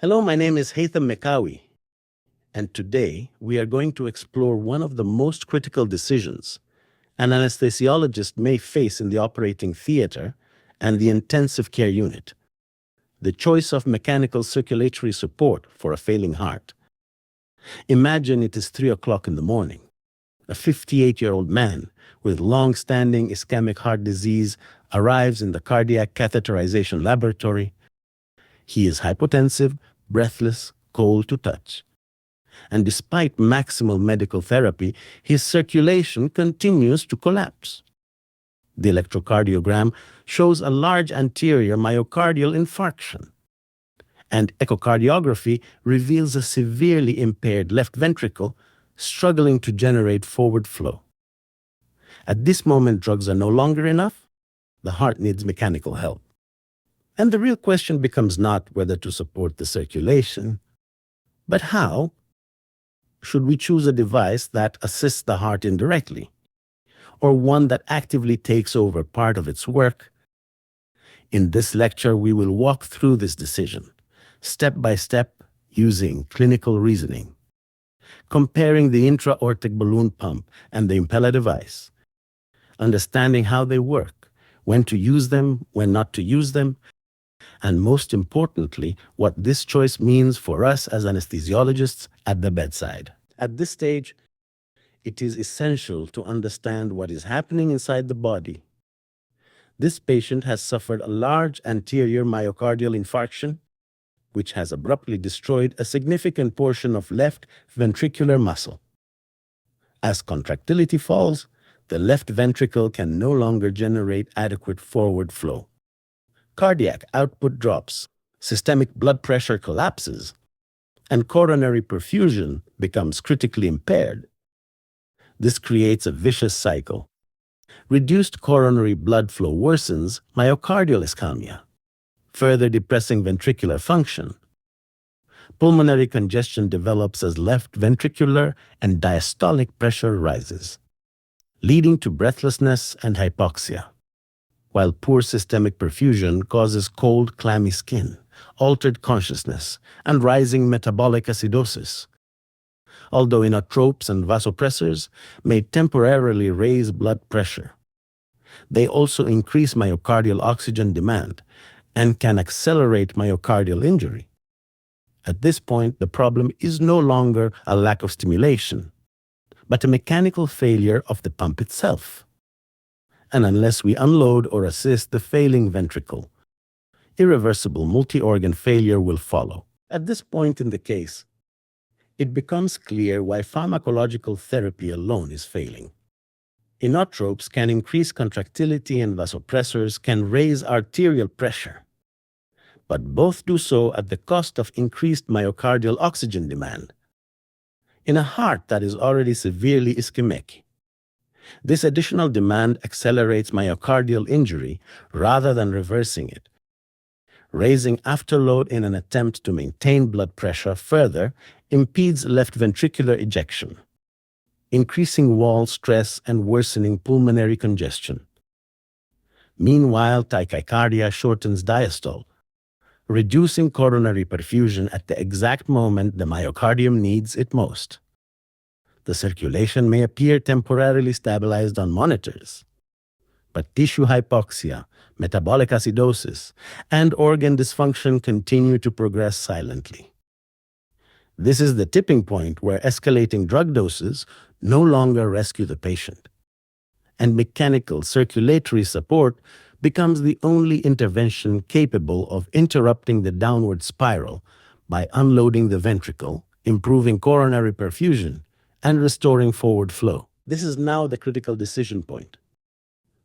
Hello, my name is Haitham Mekawi, and today we are going to explore one of the most critical decisions an anesthesiologist may face in the operating theater and the intensive care unit: the choice of mechanical circulatory support for a failing heart. Imagine it is 3 o'clock in the morning. A 58-year-old man with long-standing ischemic heart disease arrives in the cardiac catheterization laboratory. He is hypotensive, breathless, cold to touch. And despite maximal medical therapy, his circulation continues to collapse. The electrocardiogram shows a large anterior myocardial infarction, and echocardiography reveals a severely impaired left ventricle struggling to generate forward flow. At this moment, drugs are no longer enough. The heart needs mechanical help. And the real question becomes not whether to support the circulation, but how. Should we choose a device that assists the heart indirectly, or one that actively takes over part of its work? In this lecture, we will walk through this decision, step by step, using clinical reasoning, comparing the intra-aortic balloon pump and the Impella device, understanding how they work, when to use them, when not to use them, and most importantly, what this choice means for us as anesthesiologists at the bedside. At this stage, it is essential to understand what is happening inside the body. This patient has suffered a large anterior myocardial infarction, which has abruptly destroyed a significant portion of left ventricular muscle. As contractility falls, the left ventricle can no longer generate adequate forward flow. Cardiac output drops, systemic blood pressure collapses, and coronary perfusion becomes critically impaired. This creates a vicious cycle. Reduced coronary blood flow worsens myocardial ischemia, further depressing ventricular function. Pulmonary congestion develops as left ventricular and diastolic pressure rises, leading to breathlessness and hypoxia, while poor systemic perfusion causes cold, clammy skin, altered consciousness, and rising metabolic acidosis. Although inotropes and vasopressors may temporarily raise blood pressure, they also increase myocardial oxygen demand and can accelerate myocardial injury. At this point, the problem is no longer a lack of stimulation, but a mechanical failure of the pump itself. And unless we unload or assist the failing ventricle, irreversible multi-organ failure will follow. At this point in the case, it becomes clear why pharmacological therapy alone is failing. Inotropes can increase contractility and vasopressors can raise arterial pressure, but both do so at the cost of increased myocardial oxygen demand. In a heart that is already severely ischemic, this additional demand accelerates myocardial injury rather than reversing it. Raising afterload in an attempt to maintain blood pressure further impedes left ventricular ejection, increasing wall stress and worsening pulmonary congestion. Meanwhile, tachycardia shortens diastole, reducing coronary perfusion at the exact moment the myocardium needs it most. The circulation may appear temporarily stabilized on monitors, but tissue hypoxia, metabolic acidosis, and organ dysfunction continue to progress silently. This is the tipping point where escalating drug doses no longer rescue the patient, and mechanical circulatory support becomes the only intervention capable of interrupting the downward spiral by unloading the ventricle, improving coronary perfusion, and restoring forward flow. This is now the critical decision point,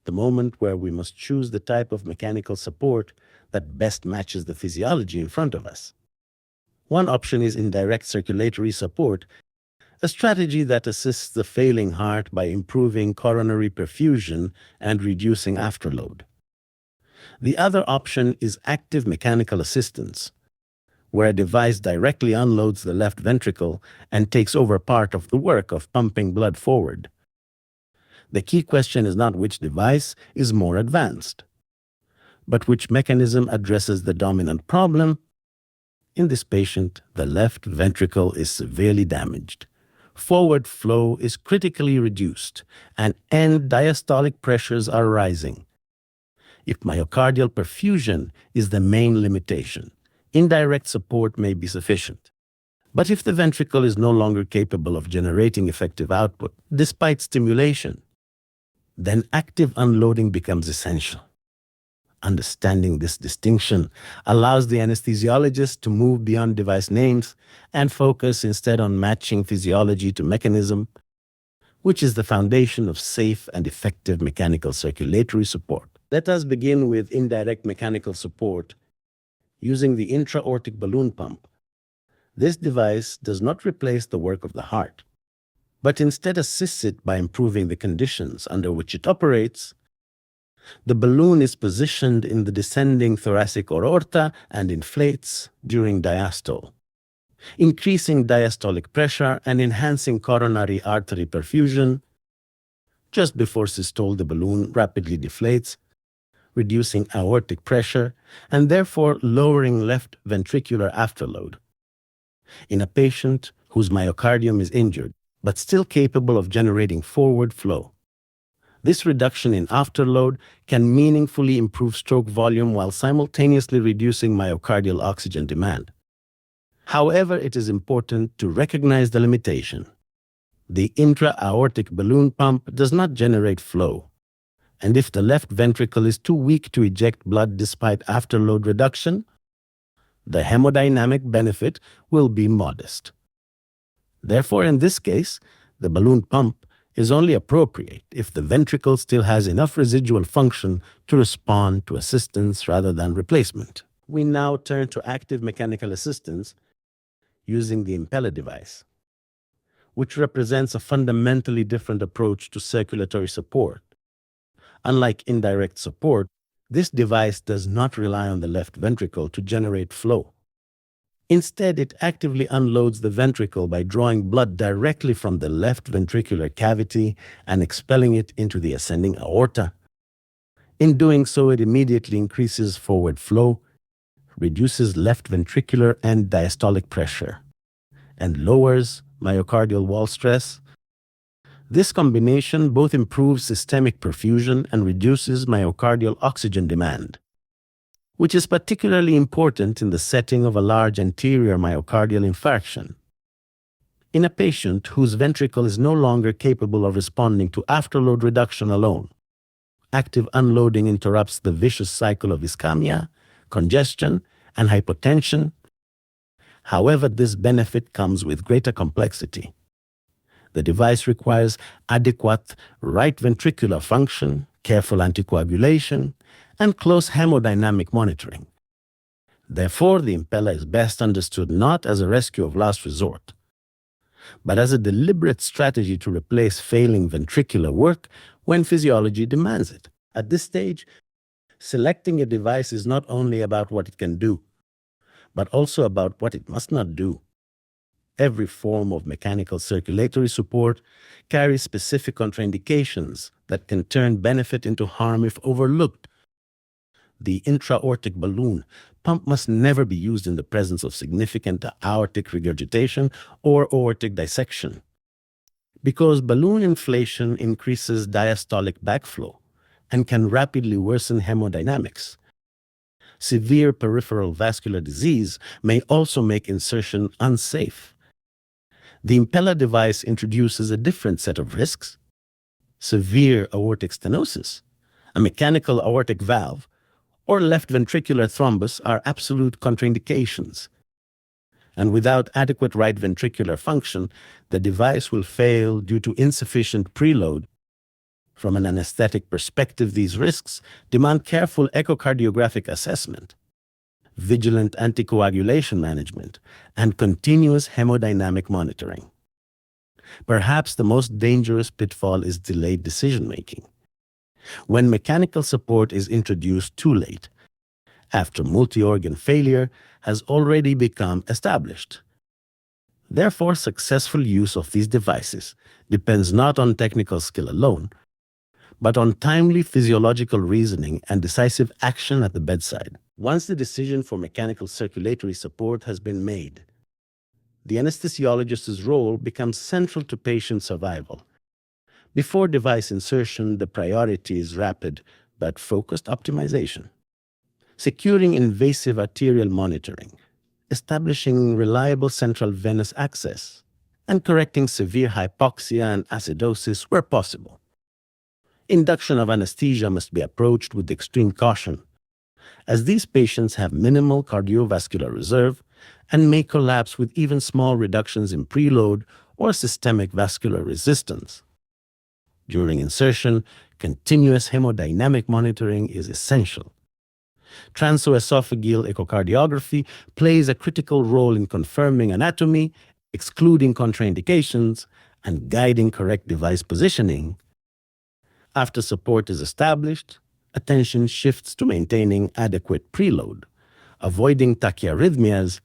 the moment where we must choose the type of mechanical support that best matches the physiology in front of us. One option is indirect circulatory support, a strategy that assists the failing heart by improving coronary perfusion and reducing afterload. The other option is active mechanical assistance, where a device directly unloads the left ventricle and takes over part of the work of pumping blood forward. The key question is not which device is more advanced, but which mechanism addresses the dominant problem In this patient, the left ventricle is severely damaged. Forward flow is critically reduced, and end diastolic pressures are rising. If myocardial perfusion is the main limitation, indirect support may be sufficient. But if the ventricle is no longer capable of generating effective output despite stimulation, then active unloading becomes essential. Understanding this distinction allows the anesthesiologist to move beyond device names and focus instead on matching physiology to mechanism, which is the foundation of safe and effective mechanical circulatory support. Let us begin with indirect mechanical support using the intra-aortic balloon pump. This device does not replace the work of the heart, but instead assists it by improving the conditions under which it operates. The balloon is positioned in the descending thoracic aorta and inflates during diastole, increasing diastolic pressure and enhancing coronary artery perfusion. Just before systole, the balloon rapidly deflates, reducing aortic pressure and therefore lowering left ventricular afterload. In a patient whose myocardium is injured, but still capable of generating forward flow, this reduction in afterload can meaningfully improve stroke volume while simultaneously reducing myocardial oxygen demand. However, it is important to recognize the limitation. The intra-aortic balloon pump does not generate flow, and if the left ventricle is too weak to eject blood despite afterload reduction, the hemodynamic benefit will be modest. Therefore, in this case, the balloon pump is only appropriate if the ventricle still has enough residual function to respond to assistance rather than replacement. We now turn to active mechanical assistance using the Impella device, which represents a fundamentally different approach to circulatory support. Unlike indirect support, this device does not rely on the left ventricle to generate flow. Instead, it actively unloads the ventricle by drawing blood directly from the left ventricular cavity and expelling it into the ascending aorta. In doing so, it immediately increases forward flow, reduces left ventricular and diastolic pressure, and lowers myocardial wall stress. This combination both improves systemic perfusion and reduces myocardial oxygen demand, which is particularly important in the setting of a large anterior myocardial infarction. In a patient whose ventricle is no longer capable of responding to afterload reduction alone, active unloading interrupts the vicious cycle of ischemia, congestion, and hypotension. However, this benefit comes with greater complexity. The device requires adequate right ventricular function, careful anticoagulation, and close hemodynamic monitoring. Therefore, the Impella is best understood not as a rescue of last resort, but as a deliberate strategy to replace failing ventricular work when physiology demands it. At this stage, selecting a device is not only about what it can do, but also about what it must not do. Every form of mechanical circulatory support carries specific contraindications that can turn benefit into harm if overlooked. The intra-aortic balloon pump must never be used in the presence of significant aortic regurgitation or aortic dissection, because balloon inflation increases diastolic backflow and can rapidly worsen hemodynamics. Severe peripheral vascular disease may also make insertion unsafe. The Impella device introduces a different set of risks. Severe aortic stenosis, a mechanical aortic valve, or left ventricular thrombus are absolute contraindications. And without adequate right ventricular function, the device will fail due to insufficient preload. From an anesthetic perspective, these risks demand careful echocardiographic assessment, vigilant anticoagulation management, and continuous hemodynamic monitoring. Perhaps the most dangerous pitfall is delayed decision-making. When mechanical support is introduced too late, after multi-organ failure has already become established. Therefore, successful use of these devices depends not on technical skill alone, but on timely physiological reasoning and decisive action at the bedside. Once the decision for mechanical circulatory support has been made, the anesthesiologist's role becomes central to patient survival. Before device insertion, the priority is rapid but focused optimization. Securing invasive arterial monitoring, establishing reliable central venous access, and correcting severe hypoxia and acidosis where possible. Induction of anesthesia must be approached with extreme caution, as these patients have minimal cardiovascular reserve and may collapse with even small reductions in preload or systemic vascular resistance. During insertion, continuous hemodynamic monitoring is essential. Transoesophageal echocardiography plays a critical role in confirming anatomy, excluding contraindications, and guiding correct device positioning. After support is established, attention shifts to maintaining adequate preload, avoiding tachyarrhythmias,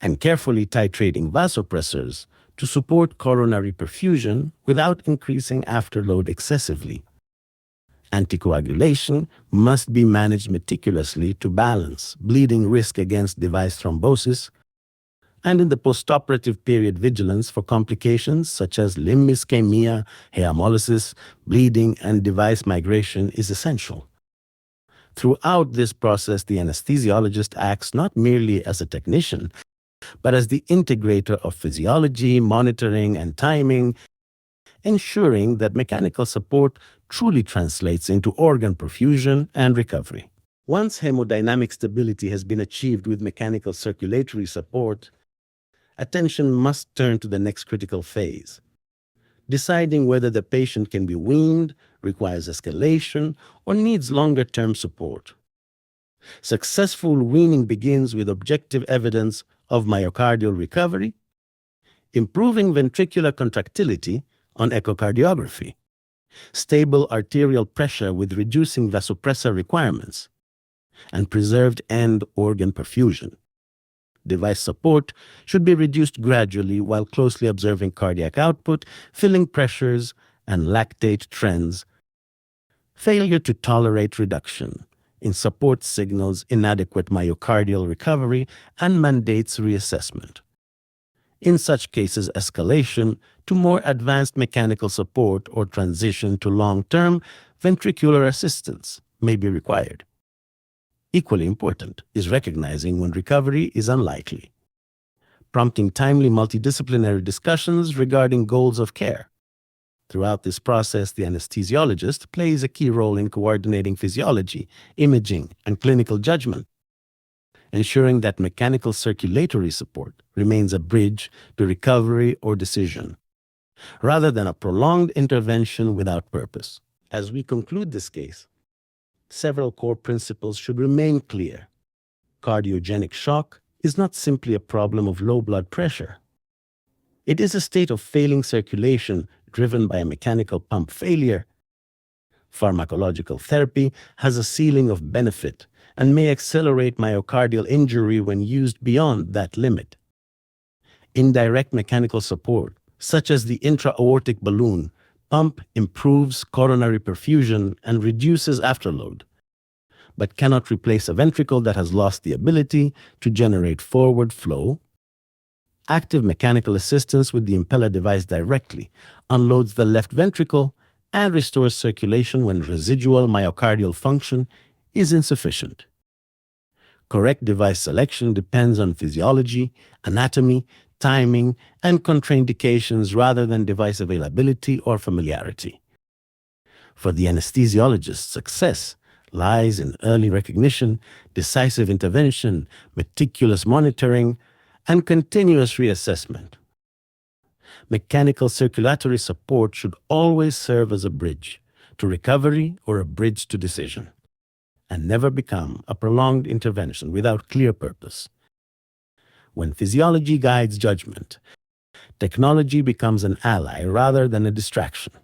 and carefully titrating vasopressors to support coronary perfusion without increasing afterload excessively. Anticoagulation must be managed meticulously to balance bleeding risk against device thrombosis, and in the postoperative period, vigilance for complications such as limb ischemia, hemolysis, bleeding, and device migration is essential. Throughout this process, the anesthesiologist acts not merely as a technician, but as the integrator of physiology, monitoring, and timing, ensuring that mechanical support truly translates into organ perfusion and recovery. Once hemodynamic stability has been achieved with mechanical circulatory support, attention must turn to the next critical phase, deciding whether the patient can be weaned, requires escalation, or needs longer-term support. Successful weaning begins with objective evidence of myocardial recovery, improving ventricular contractility on echocardiography, stable arterial pressure with reducing vasopressor requirements, and preserved end organ perfusion. Device support should be reduced gradually while closely observing cardiac output, filling pressures, and lactate trends. Failure to tolerate reduction in support signals inadequate myocardial recovery and mandates reassessment. In such cases, escalation to more advanced mechanical support or transition to long-term ventricular assistance may be required. Equally important is recognizing when recovery is unlikely, prompting timely multidisciplinary discussions regarding goals of care. Throughout this process, the anesthesiologist plays a key role in coordinating physiology, imaging, and clinical judgment, ensuring that mechanical circulatory support remains a bridge to recovery or decision, rather than a prolonged intervention without purpose. As we conclude this case, several core principles should remain clear. Cardiogenic shock is not simply a problem of low blood pressure. It is a state of failing circulation driven by a mechanical pump failure. Pharmacological therapy has a ceiling of benefit and may accelerate myocardial injury when used beyond that limit. Indirect mechanical support, such as the intra-aortic balloon pump, improves coronary perfusion and reduces afterload, but cannot replace a ventricle that has lost the ability to generate forward flow. Active mechanical assistance with the Impella device directly unloads the left ventricle and restores circulation when residual myocardial function is insufficient. Correct device selection depends on physiology, anatomy, timing, and contraindications rather than device availability or familiarity. For the anesthesiologist, success lies in early recognition, decisive intervention, meticulous monitoring, and continuous reassessment. Mechanical circulatory support should always serve as a bridge to recovery or a bridge to decision, and never become a prolonged intervention without clear purpose. When physiology guides judgment, technology becomes an ally rather than a distraction.